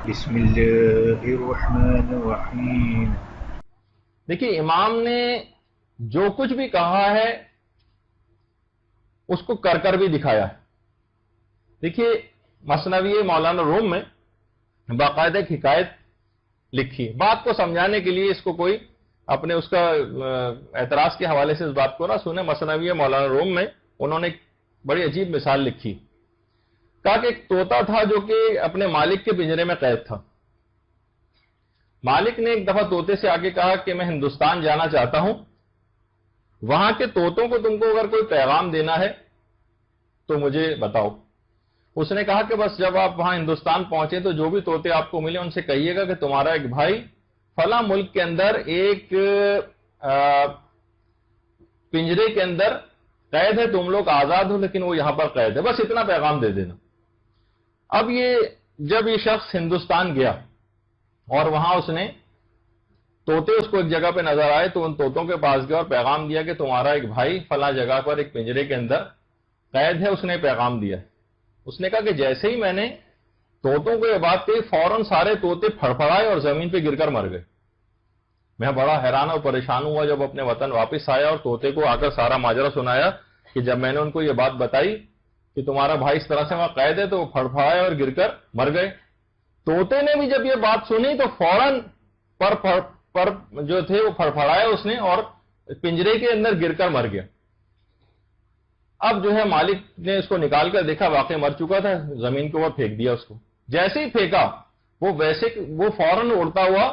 بسم اللہ الرحمن الرحیم۔ دیکھیے، امام نے جو کچھ بھی کہا ہے اس کو کر کر بھی دکھایا ہے۔ دیکھیے، مثنوی مولانا روم میں باقاعدہ ایک حکایت لکھی، بات کو سمجھانے کے لیے اس کو کوئی اپنے اس کا اعتراض کے حوالے سے اس بات کو نہ سنے۔ مثنوی مولانا روم میں انہوں نے ایک بڑی عجیب مثال لکھی، کہا کہ ایک طوطا تھا جو کہ اپنے مالک کے پنجرے میں قید تھا۔ مالک نے ایک دفعہ طوطے سے آگے کہا کہ میں ہندوستان جانا چاہتا ہوں، وہاں کے طوطوں کو تم کو اگر کوئی پیغام دینا ہے تو مجھے بتاؤ۔ اس نے کہا کہ بس جب آپ وہاں ہندوستان پہنچے تو جو بھی طوطے آپ کو ملے ان سے کہیے گا کہ تمہارا ایک بھائی فلاں ملک کے اندر ایک پنجرے کے اندر قید ہے، تم لوگ آزاد ہو لیکن وہ یہاں پر قید ہے، بس اتنا پیغام دے دینا۔ اب جب یہ شخص ہندوستان گیا اور وہاں اس نے طوطے اس کو ایک جگہ پہ نظر آئے تو ان طوطوں کے پاس گیا اور پیغام دیا کہ تمہارا ایک بھائی فلاں جگہ پر ایک پنجرے کے اندر قید ہے، اس نے پیغام دیا۔ اس نے کہا کہ جیسے ہی میں نے طوطوں کو یہ بات کہی فوراً سارے طوطے پھڑپھڑائے اور زمین پہ گر کر مر گئے۔ میں بڑا حیران اور پریشان ہوا جب اپنے وطن واپس آیا اور طوطے کو آ کر سارا ماجرا سنایا کہ جب میں نے ان کو یہ بات بتائی کہ تمہارا بھائی اس طرح سے وہاں قید ہے تو وہ پھڑپھڑائے اور گر کر مر گئے۔ طوطے نے بھی جب یہ بات سنی تو فوراً پر جو تھے وہ پھڑپھڑائے اس نے اور پنجرے کے اندر گر کر مر گیا۔ اب جو ہے مالک نے اس کو نکال کر دیکھا، واقعی مر چکا تھا، زمین کے اوپر پھینک دیا اس کو۔ جیسے ہی پھینکا وہ فوراً اڑتا ہوا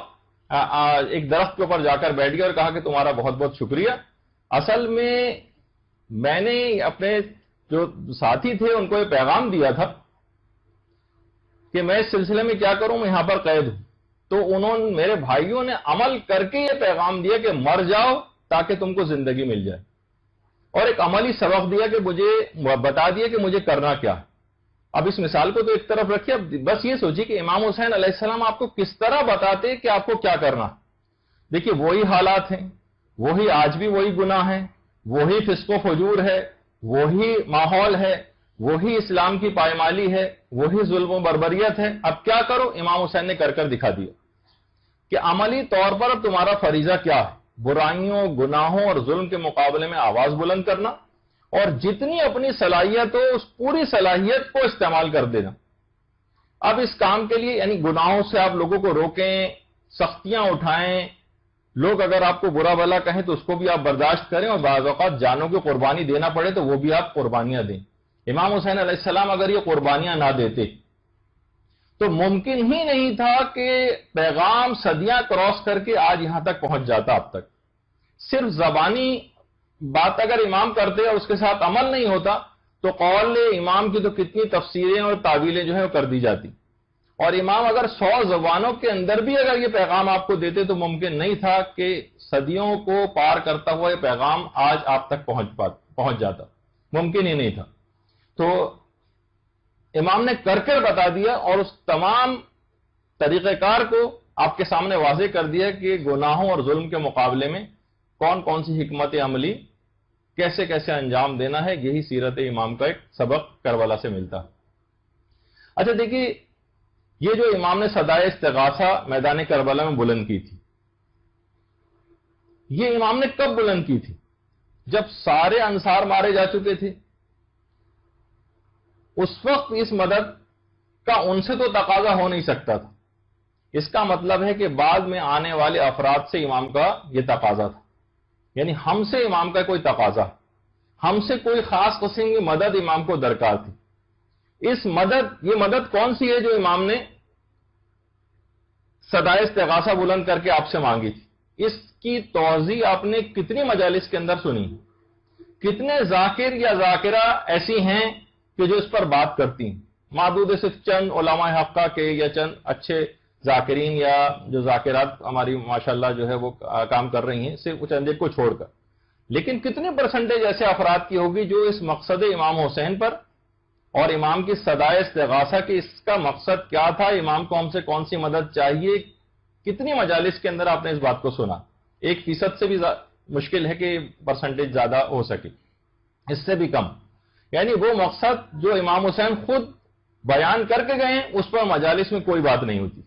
ایک درخت کے اوپر جا کر بیٹھ گیا اور کہا کہ تمہارا بہت بہت شکریہ، اصل میں نے اپنے جو ساتھی تھے ان کو یہ پیغام دیا تھا کہ میں اس سلسلے میں کیا کروں، میں یہاں پر قید ہوں، تو میرے بھائیوں نے عمل کر کے یہ پیغام دیا کہ مر جاؤ تاکہ تم کو زندگی مل جائے، اور ایک عملی سبق دیا کہ مجھے بتا دیا کہ مجھے کرنا کیا۔ اب اس مثال کو تو ایک طرف رکھیے، اب بس یہ سوچیے کہ امام حسین علیہ السلام آپ کو کس طرح بتاتے کہ آپ کو کیا کرنا۔ دیکھیے، وہی حالات ہیں، وہی آج بھی وہی گناہ ہیں، وہی فسق و فجور ہے، وہی ماحول ہے، وہی اسلام کی پائمالی ہے، وہی ظلم و بربریت ہے۔ اب کیا کرو؟ امام حسین نے کر کر دکھا دیا کہ عملی طور پر اب تمہارا فریضہ کیا ہے، برائیوں، گناہوں اور ظلم کے مقابلے میں آواز بلند کرنا، اور جتنی اپنی صلاحیت ہو اس پوری صلاحیت کو استعمال کر دینا۔ اب اس کام کے لیے یعنی گناہوں سے آپ لوگوں کو روکیں، سختیاں اٹھائیں، لوگ اگر آپ کو برا بھلا کہیں تو اس کو بھی آپ برداشت کریں، اور بعض اوقات جانوں کی قربانی دینا پڑے تو وہ بھی آپ قربانیاں دیں۔ امام حسین علیہ السلام اگر یہ قربانیاں نہ دیتے تو ممکن ہی نہیں تھا کہ پیغام صدیاں کراس کر کے آج یہاں تک پہنچ جاتا۔ اب تک صرف زبانی بات اگر امام کرتے اور اس کے ساتھ عمل نہیں ہوتا تو قول امام کی تو کتنی تفسیریں اور تعویلیں جو ہیں وہ کر دی جاتی، اور امام اگر 100 زبانوں کے اندر بھی اگر یہ پیغام آپ کو دیتے تو ممکن نہیں تھا کہ صدیوں کو پار کرتا ہوا یہ پیغام آج آپ تک پہنچ جاتا، ممکن ہی نہیں تھا۔ تو امام نے کر بتا دیا اور اس تمام طریقہ کار کو آپ کے سامنے واضح کر دیا کہ گناہوں اور ظلم کے مقابلے میں کون کون سی حکمت عملی کیسے کیسے انجام دینا ہے۔ یہی سیرت امام کا ایک سبق کربلا سے ملتا ہے۔ اچھا دیکھیے، یہ جو امام نے صدائے استغاثہ میدان کربلا میں بلند کی تھی، یہ امام نے کب بلند کی تھی؟ جب سارے انصار مارے جا چکے تھے۔ اس وقت اس مدد کا ان سے تو تقاضا ہو نہیں سکتا تھا، اس کا مطلب ہے کہ بعد میں آنے والے افراد سے امام کا یہ تقاضا تھا، یعنی ہم سے امام کا کوئی تقاضا، ہم سے کوئی خاص قسم کی مدد امام کو درکار تھی۔ یہ مدد کون سی ہے جو امام نے صدائے استغاثہ بلند کر کے آپ سے مانگی تھی؟ اس کی توضیح آپ نے کتنی مجالس کے اندر سنی، کتنے ذاکر یا ذاکرہ ایسی ہیں کہ جو اس پر بات کرتی ہیں؟ معدود صرف چند علماء حقہ کے یا چند اچھے ذاکرین یا جو ذاکرات ہماری ماشاءاللہ جو ہے وہ کام کر رہی ہیں، صرف چند ایک کو چھوڑ کر، لیکن کتنے پرسنٹیج ایسے افراد کی ہوگی جو اس مقصد امام حسین پر اور امام کی صدائے استغاثہ کی اس کا مقصد کیا تھا، امام کو ہم سے کون سی مدد چاہیے، کتنی مجالس کے اندر آپ نے اس بات کو سنا؟ 1% سے بھی مشکل ہے کہ پرسنٹیج زیادہ ہو سکے، اس سے بھی کم۔ یعنی وہ مقصد جو امام حسین خود بیان کر کے گئے اس پر مجالس میں کوئی بات نہیں ہوتی.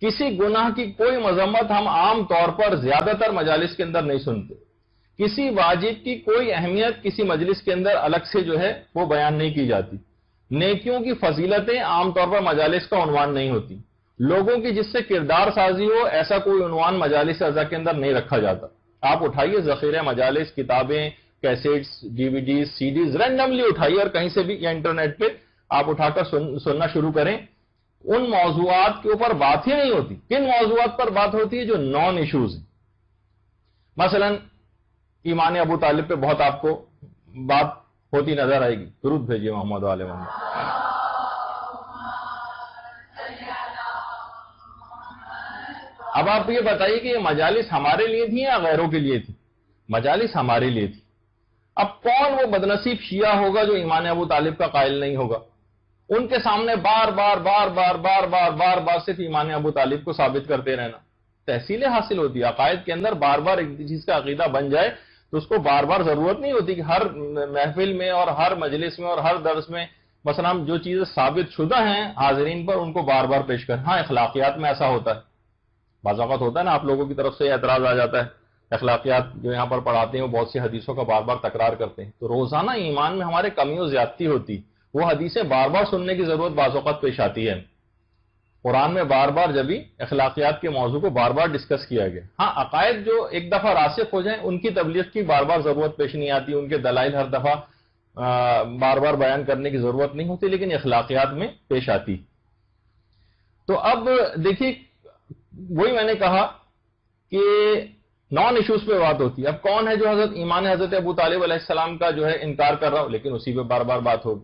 کسی گناہ کی کوئی مذمت ہم عام طور پر زیادہ تر مجالس کے اندر نہیں سنتے. کسی واجب کی کوئی اہمیت کسی مجلس کے اندر الگ سے جو ہے وہ بیان نہیں کی جاتی. نیکیوں کی فضیلتیں عام طور پر مجالس کا عنوان نہیں ہوتی. لوگوں کی جس سے کردار سازی ہو ایسا کوئی عنوان مجالس اعضاء کے اندر نہیں رکھا جاتا. آپ اٹھائیے ذخیرہ مجالس، کتابیں، کیسیٹس، ڈی وی ڈیز، سی ڈیز رینڈملی اٹھائیے اور کہیں سے بھی یا انٹرنیٹ پہ آپ اٹھا کر سننا شروع کریں. ان موضوعات کے اوپر بات ہی نہیں ہوتی. کن موضوعات پر بات ہوتی ہے؟ جو نان ایشوز ہیں. مثلا ایمان ابو طالب پہ بہت آپ کو بات ہوتی نظر آئے گی. درود بھیجیے محمد و آل محمد. اب آپ یہ بتائیے کہ یہ مجالس ہمارے لیے تھی یا غیروں کے لیے تھی؟ مجالس ہمارے لیے تھی. اب کون وہ بدنصیب شیعہ ہوگا جو ایمان ابو طالب کا قائل نہیں ہوگا؟ ان کے سامنے بار بار بار بار بار بار بار بار صرف ایمان ابو طالب کو ثابت کرتے رہنا. تحصیلیں حاصل ہوتی ہے. عقائد کے اندر بار بار ایک چیز کا عقیدہ بن جائے تو اس کو بار بار ضرورت نہیں ہوتی کہ ہر محفل میں اور ہر مجلس میں اور ہر درس میں مثلا ہم جو چیزیں ثابت شدہ ہیں حاضرین پر ان کو بار بار پیش کریں. ہاں اخلاقیات میں ایسا ہوتا ہے. بعض اوقات ہوتا ہے نا آپ لوگوں کی طرف سے اعتراض آ جاتا ہے. اخلاقیات جو یہاں پر پڑھاتے ہیں وہ بہت سی حدیثوں کا بار بار تکرار کرتے ہیں. تو روزانہ ایمان میں ہمارے کمی و زیادتی ہوتی. وہ حدیثیں بار بار سننے کی ضرورت بعض اوقات پیش آتی ہے. قرآن میں بار بار جب بھی اخلاقیات کے موضوع کو بار بار ڈسکس کیا گیا. ہاں عقائد جو ایک دفعہ راسخ ہو جائیں ان کی تبلیغ کی بار بار ضرورت پیش نہیں آتی. ان کے دلائل ہر دفعہ بار بار بیان کرنے کی ضرورت نہیں ہوتی. لیکن اخلاقیات میں پیش آتی. تو اب دیکھیے وہی میں نے کہا کہ نان ایشوز پہ بات ہوتی ہے. اب کون ہے جو ایمان حضرت ابو طالب علیہ السلام کا جو ہے انکار کر رہا ہو لیکن اسی پہ بار بار بات ہوگی.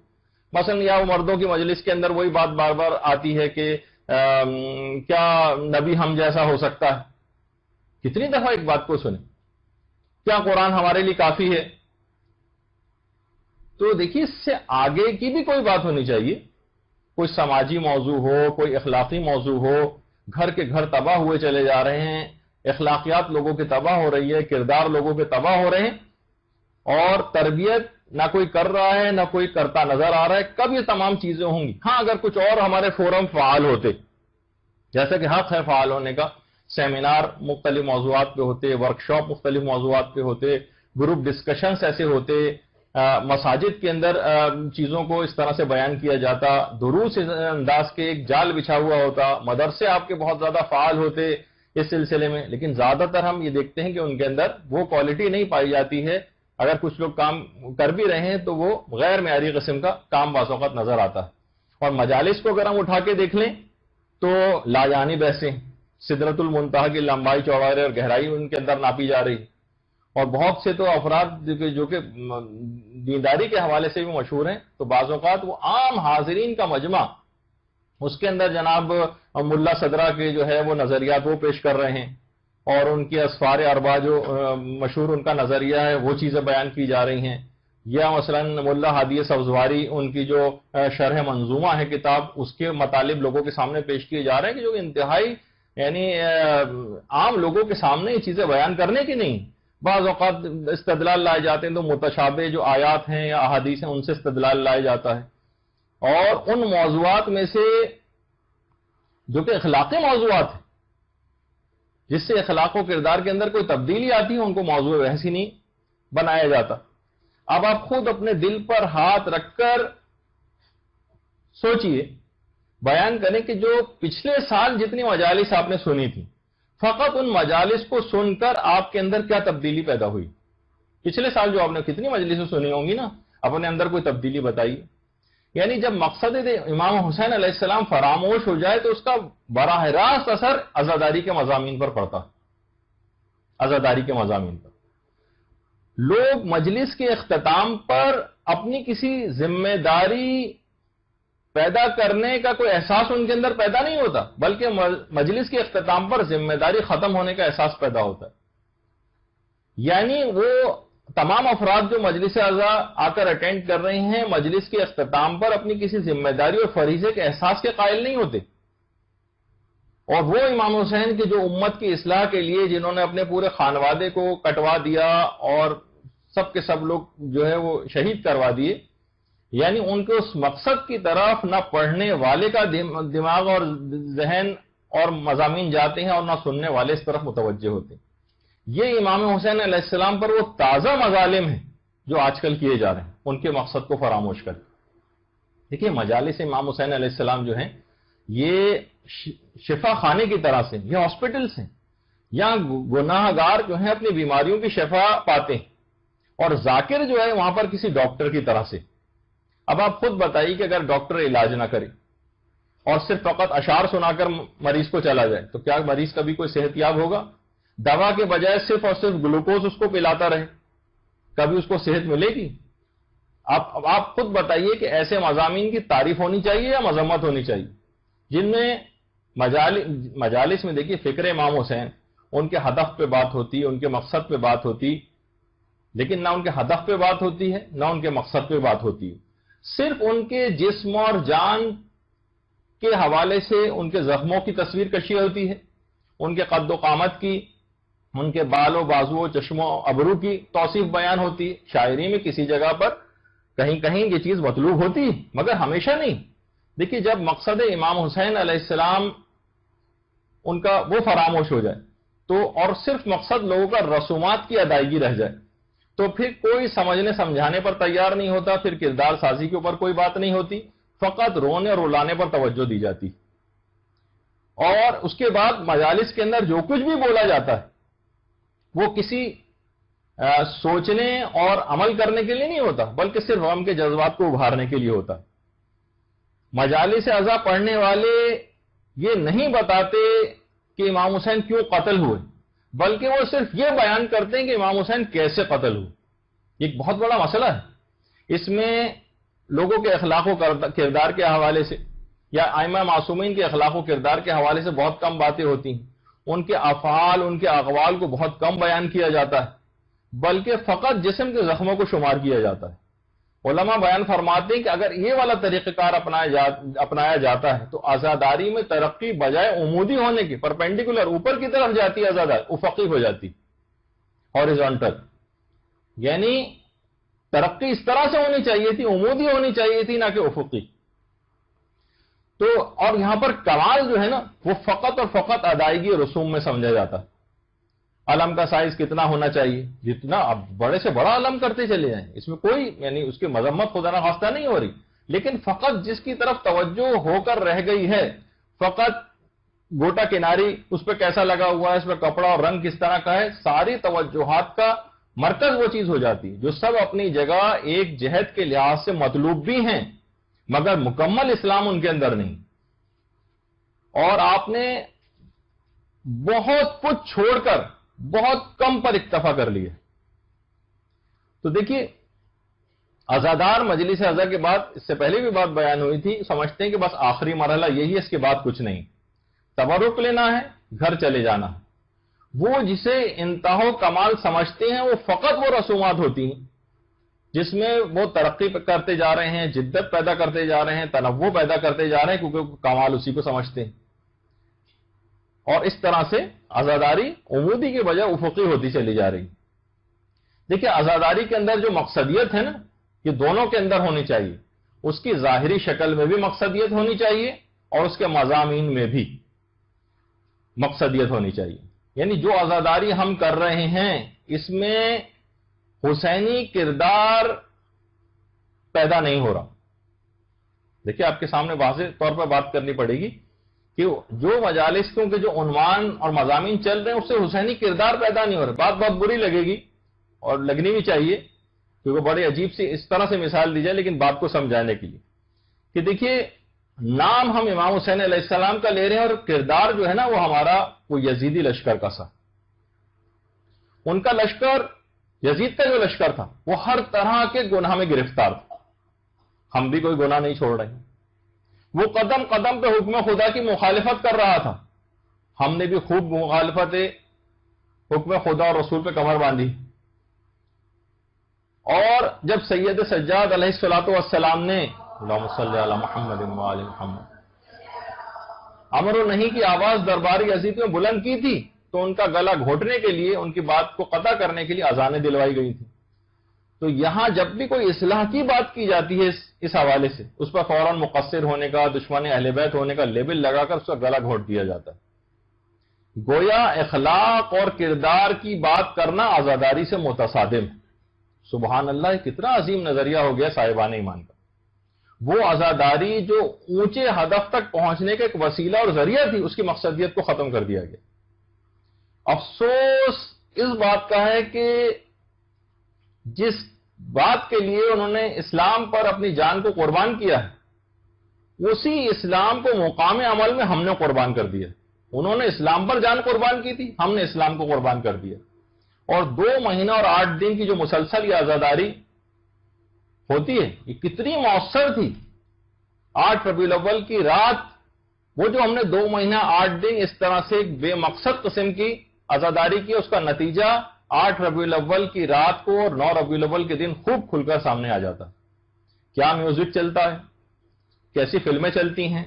مثلا یا مردوں کی مجلس کے اندر وہی بات بار بار آتی ہے کہ کیا نبی ہم جیسا ہو سکتا ہے؟ کتنی دفعہ ایک بات کو سنیں. کیا قرآن ہمارے لیے کافی ہے؟ تو دیکھیے اس سے آگے کی بھی کوئی بات ہونی چاہیے. کوئی سماجی موضوع ہو، کوئی اخلاقی موضوع ہو. گھر کے گھر تباہ ہوئے چلے جا رہے ہیں. اخلاقیات لوگوں کی تباہ ہو رہی ہے. کردار لوگوں کے تباہ ہو رہے ہیں اور تربیت نہ کوئی کر رہا ہے نہ کوئی کرتا نظر آ رہا ہے. کب یہ تمام چیزیں ہوں گی؟ ہاں اگر کچھ اور ہمارے فورم فعال ہوتے، جیسا کہ حق ہے فعال ہونے کا، سیمینار مختلف موضوعات پہ ہوتے، ورکشاپ مختلف موضوعات پہ ہوتے، گروپ ڈسکشنز ایسے ہوتے، مساجد کے اندر چیزوں کو اس طرح سے بیان کیا جاتا، دروس انداز کے ایک جال بچھا ہوا ہوتا، مدرسے آپ کے بہت زیادہ فعال ہوتے اس سلسلے میں. لیکن زیادہ تر ہم یہ دیکھتے ہیں کہ ان کے اندر وہ کوالٹی نہیں پائی جاتی ہے. اگر کچھ لوگ کام کر بھی رہے ہیں تو وہ غیر معیاری قسم کا کام بعض اوقات نظر آتا ہے. اور مجالس کو اگر ہم اٹھا کے دیکھ لیں تو لاجانب ایسے سدرۃ المنتہا کی لمبائی چوڑائی اور گہرائی ان کے اندر ناپی جا رہی. اور بہت سے تو افراد جو کہ دینداری کے حوالے سے بھی مشہور ہیں تو بعض اوقات وہ عام حاضرین کا مجمع، اس کے اندر جناب ملا صدرہ کے جو ہے وہ نظریات وہ پیش کر رہے ہیں اور ان کی اسفار اربع جو مشہور ان کا نظریہ ہے وہ چیزیں بیان کی جا رہی ہیں. یا مثلا ملا ہادی سبزواری ان کی جو شرح منظومہ ہے کتاب، اس کے مطالب لوگوں کے سامنے پیش کیے جا رہے ہیں کہ جو انتہائی یعنی عام لوگوں کے سامنے یہ چیزیں بیان کرنے کی نہیں. بعض اوقات استدلال لائے جاتے ہیں تو متشابہ جو آیات ہیں یا احادیث ہیں ان سے استدلال لائے جاتا ہے. اور ان موضوعات میں سے جو کہ اخلاقی موضوعات ہیں جس سے اخلاق و کردار کے اندر کوئی تبدیلی آتی ہے ان کو موضوع بحث ہی نہیں بنایا جاتا. اب آپ خود اپنے دل پر ہاتھ رکھ کر سوچئے، بیان کریں کہ جو پچھلے سال جتنی مجالس آپ نے سنی تھی، فقط ان مجالس کو سن کر آپ کے اندر کیا تبدیلی پیدا ہوئی. پچھلے سال جو آپ نے کتنی مجلسیں سنی ہوں گی نا، اپنے اندر کوئی تبدیلی بتائیے. یعنی جب مقصد امام حسین علیہ السلام فراموش ہو جائے تو اس کا براہ راست اثر عزاداری کے مضامین پر پڑتا. عزاداری کے مضامین پر لوگ مجلس کے اختتام پر اپنی کسی ذمہ داری پیدا کرنے کا کوئی احساس ان کے اندر پیدا نہیں ہوتا، بلکہ مجلس کے اختتام پر ذمہ داری ختم ہونے کا احساس پیدا ہوتا ہے. یعنی وہ تمام افراد جو مجلس اعضاء آ کر اٹینڈ کر رہے ہیں مجلس کے اختتام پر اپنی کسی ذمہ داری اور فریضے کے احساس کے قائل نہیں ہوتے. اور وہ امام حسین کے جو امت کی اصلاح کے لیے جنہوں نے اپنے پورے خانوادے کو کٹوا دیا اور سب کے سب لوگ جو ہے وہ شہید کروا دیے، یعنی ان کے اس مقصد کی طرف نہ پڑھنے والے کا دماغ اور ذہن اور مضامین جاتے ہیں اور نہ سننے والے اس طرف متوجہ ہوتے ہیں. یہ امام حسین علیہ السلام پر وہ تازہ مظالم ہیں جو آج کل کیے جا رہے ہیں ان کے مقصد کو فراموش کر. دیکھیے مجالس امام حسین علیہ السلام جو ہیں یہ شفا خانے کی طرح سے، یہ ہاسپٹلس ہیں. یہاں گناہ گار جو ہیں اپنی بیماریوں کی شفا پاتے ہیں، اور ذاکر جو ہے وہاں پر کسی ڈاکٹر کی طرح سے. اب آپ خود بتائیے کہ اگر ڈاکٹر علاج نہ کرے اور صرف فقط اشعار سنا کر مریض کو چلا جائے تو کیا مریض کبھی کوئی صحت یاب ہوگا؟ دوا کے بجائے صرف اور صرف گلوکوز اس کو پلاتا رہے، کبھی اس کو صحت ملے گی؟ آپ خود بتائیے کہ ایسے مضامین کی تعریف ہونی چاہیے یا مذمت ہونی چاہیے، جن میں مجالس میں دیکھیے فکر امام حسین، ان کے ہدف پہ بات ہوتی، ان کے مقصد پہ بات ہوتی، لیکن نہ ان کے ہدف پہ بات ہوتی ہے نہ ان کے مقصد پہ بات ہوتی ہے. صرف ان کے جسم اور جان کے حوالے سے ان کے زخموں کی تصویر کشی ہوتی ہے، ان کے قد و قامت کی، ان کے بال و بازو و چشم و ابرو کی توصیف بیان ہوتی ہے. شاعری میں کسی جگہ پر کہیں کہیں یہ چیز مطلوب ہوتی ہے مگر ہمیشہ نہیں. دیکھیے جب مقصد امام حسین علیہ السلام ان کا وہ فراموش ہو جائے تو، اور صرف مقصد لوگوں کا رسومات کی ادائیگی رہ جائے، تو پھر کوئی سمجھنے سمجھانے پر تیار نہیں ہوتا، پھر کردار سازی کے اوپر کوئی بات نہیں ہوتی، فقط رونے اور رلانے پر توجہ دی جاتی. اور اس کے بعد مجالس کے اندر جو کچھ بھی بولا جاتا ہے وہ کسی سوچنے اور عمل کرنے کے لیے نہیں ہوتا، بلکہ صرف غم کے جذبات کو ابھارنے کے لیے ہوتا. مجالس اعضاء پڑھنے والے یہ نہیں بتاتے کہ امام حسین کیوں قتل ہوئے، بلکہ وہ صرف یہ بیان کرتے ہیں کہ امام حسین کیسے قتل ہوئے. یہ ایک بہت بڑا مسئلہ ہے. اس میں لوگوں کے اخلاق و کردار کے حوالے سے یا ائمہ معصومین کے اخلاق و کردار کے حوالے سے بہت کم باتیں ہوتی ہیں. ان کے افعال، ان کے اقوال کو بہت کم بیان کیا جاتا ہے، بلکہ فقط جسم کے زخموں کو شمار کیا جاتا ہے. علماء بیان فرماتے ہیں کہ اگر یہ والا طریقہ کار اپنایا جاتا ہے تو عزاداری میں ترقی بجائے عمودی ہونے کی، پرپینڈیکولر اوپر کی طرف جاتی ہے، عزاداری افقی ہو جاتی، ہاریزونٹل. یعنی ترقی اس طرح سے ہونی چاہیے تھی، عمودی ہونی چاہیے تھی، نہ کہ افقی. تو اور یہاں پر کمال جو ہے نا وہ فقط اور فقط ادائیگی رسوم میں سمجھا جاتا ہے. علم کا سائز کتنا ہونا چاہیے، جتنا اب بڑے سے بڑا علم کرتے چلے جائیں، اس میں کوئی یعنی اس کی مذمت خدا نخواستہ نہیں ہو رہی، لیکن فقط جس کی طرف توجہ ہو کر رہ گئی ہے، فقط گوٹا کناری اس پہ کیسا لگا ہوا ہے، اس پہ کپڑا اور رنگ کس طرح کا ہے، ساری توجہات کا مرکز وہ چیز ہو جاتی جو سب اپنی جگہ ایک جہت کے لحاظ سے مطلوب بھی ہیں مگر مکمل اسلام ان کے اندر نہیں. اور آپ نے بہت کچھ چھوڑ کر بہت کم پر اکتفا کر لیا. تو دیکھیے عزادار مجلس اعضاء کے بعد، اس سے پہلے بھی بات بیان ہوئی تھی، سمجھتے ہیں کہ بس آخری مرحلہ یہی ہے، اس کے بعد کچھ نہیں، تبرک لینا ہے، گھر چلے جانا ہے. وہ جسے انتہا کمال سمجھتے ہیں وہ فقط وہ رسومات ہوتی ہیں جس میں وہ ترقی کرتے جا رہے ہیں، جدت پیدا کرتے جا رہے ہیں، تنوع پیدا کرتے جا رہے ہیں، کیونکہ کمال اسی کو سمجھتے ہیں. اور اس طرح سے عزاداری عمودی کے بجائے افقی ہوتی چلی جا رہی. دیکھیں عزاداری کے اندر جو مقصدیت ہے نا، یہ دونوں کے اندر ہونی چاہیے. اس کی ظاہری شکل میں بھی مقصدیت ہونی چاہیے اور اس کے مضامین میں بھی مقصدیت ہونی چاہیے. یعنی جو عزاداری ہم کر رہے ہیں اس میں حسینی کردار پیدا نہیں ہو رہا. دیکھیں آپ کے سامنے واضح طور پر بات کرنی پڑے گی کہ جو مجالس کے جو عنوان اور مضامین چل رہے ہیں اس سے حسینی کردار پیدا نہیں ہو رہا. بات بہت بری لگے گی اور لگنی بھی چاہیے کیونکہ بڑی عجیب سی اس طرح سے مثال دی جائے، لیکن بات کو سمجھانے کے لیے کہ دیکھیے نام ہم امام حسین علیہ السلام کا لے رہے ہیں اور کردار جو ہے نا وہ ہمارا وہ یزیدی لشکر کا سا. ان کا لشکر، یزید کا جو لشکر تھا وہ ہر طرح کے گناہ میں گرفتار تھا. ہم بھی کوئی گناہ نہیں چھوڑ رہے ہیں. وہ قدم قدم پہ حکم خدا کی مخالفت کر رہا تھا، ہم نے بھی خوب مخالفت حکم خدا اور رسول پہ کمر باندھی. اور جب سید سجاد علیہ الصلوۃ والسلام نے اللہم صلی علی محمد و آل محمد امر و نہیں کی آواز درباری یزید میں بلند کی تھی تو ان کا گلا گھونٹنے کے لیے، ان کی بات کو قطع کرنے کے لیے اذانیں دلوائی گئی تھی. تو یہاں جب بھی کوئی اصلاح کی بات کی جاتی ہے اس حوالے سے، اس پر فوراً مقصر ہونے کا، دشمن اہل بیت ہونے کا لیبل لگا کر اس کا گلا گھونٹ دیا جاتا ہے۔ گویا اخلاق اور کردار کی بات کرنا عزاداری سے متصادم ہے۔ سبحان اللہ، کتنا عظیم نظریہ ہو گیا صاحبان ایمان کا۔ وہ عزاداری جو اونچے ہدف تک پہنچنے کا ایک وسیلہ اور ذریعہ تھی، اس کی مقصدیت کو ختم کر دیا گیا۔ افسوس اس بات کا ہے کہ جس بات کے لیے انہوں نے اسلام پر اپنی جان کو قربان کیا ہے، اسی اسلام کو مقام عمل میں ہم نے قربان کر دیا۔ انہوں نے اسلام پر جان قربان کی تھی، ہم نے اسلام کو قربان کر دیا۔ اور 2 مہینہ اور 8 دن کی جو مسلسل یہ عزاداری ہوتی ہے، یہ کتنی مؤثر تھی۔ 8 ربیع الاول کی رات، وہ جو ہم نے 2 مہینہ 8 دن اس طرح سے ایک بے مقصد قسم کی عزاداری کی، اس کا نتیجہ 8 ربیع الاول کی رات کو اور 9 ربیع الاول کے دن خوب کھل کر سامنے آ جاتا۔ کیا میوزک چلتا ہے، کیسی فلمیں چلتی ہیں،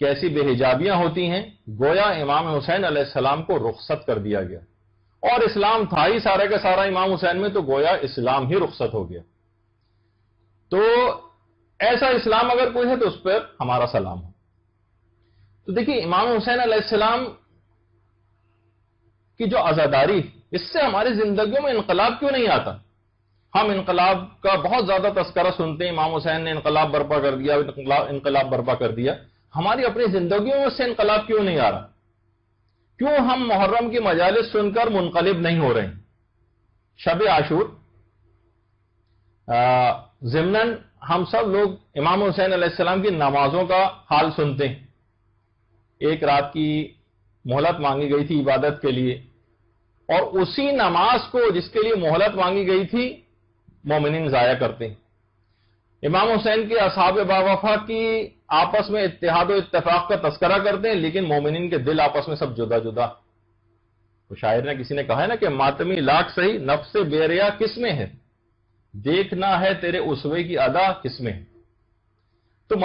کیسی بے حجابیاں ہوتی ہیں۔ گویا امام حسین علیہ السلام کو رخصت کر دیا گیا، اور اسلام تھا ہی سارا کا سارا امام حسین میں، تو گویا اسلام ہی رخصت ہو گیا۔ تو ایسا اسلام اگر کوئی ہے تو اس پر ہمارا سلام ہو۔ تو دیکھیے، امام حسین علیہ السلام کی جو عزاداری، اس سے ہماری زندگیوں میں انقلاب کیوں نہیں آتا؟ ہم انقلاب کا بہت زیادہ تذکرہ سنتے ہیں، امام حسین نے انقلاب برپا کر دیا، انقلاب برپا کر دیا۔ ہماری اپنی زندگیوں میں سے انقلاب کیوں نہیں آ رہا؟ کیوں ہم محرم کی مجالس سن کر منقلب نہیں ہو رہے ہیں؟ شب عاشور، ضمناً ہم سب لوگ امام حسین علیہ السلام کی نمازوں کا حال سنتے ہیں۔ ایک رات کی مہلت مانگی گئی تھی عبادت کے لیے، اور اسی نماز کو جس کے لیے مہلت مانگی گئی تھی مومنین ضائع کرتے ہیں۔ امام حسین کے اصحاب باوفا کی آپس میں اتحاد و اتفاق کا تذکرہ کرتے ہیں، لیکن مومنین کے دل آپس میں سب جدا جدا۔ تو شاعر نے، کسی نے کہا ہے نا کہ ماتمی لاکھ سہی، نفس بے ریا کس میں ہے، دیکھنا ہے تیرے اسوے کی ادا کس میں ہے۔ تو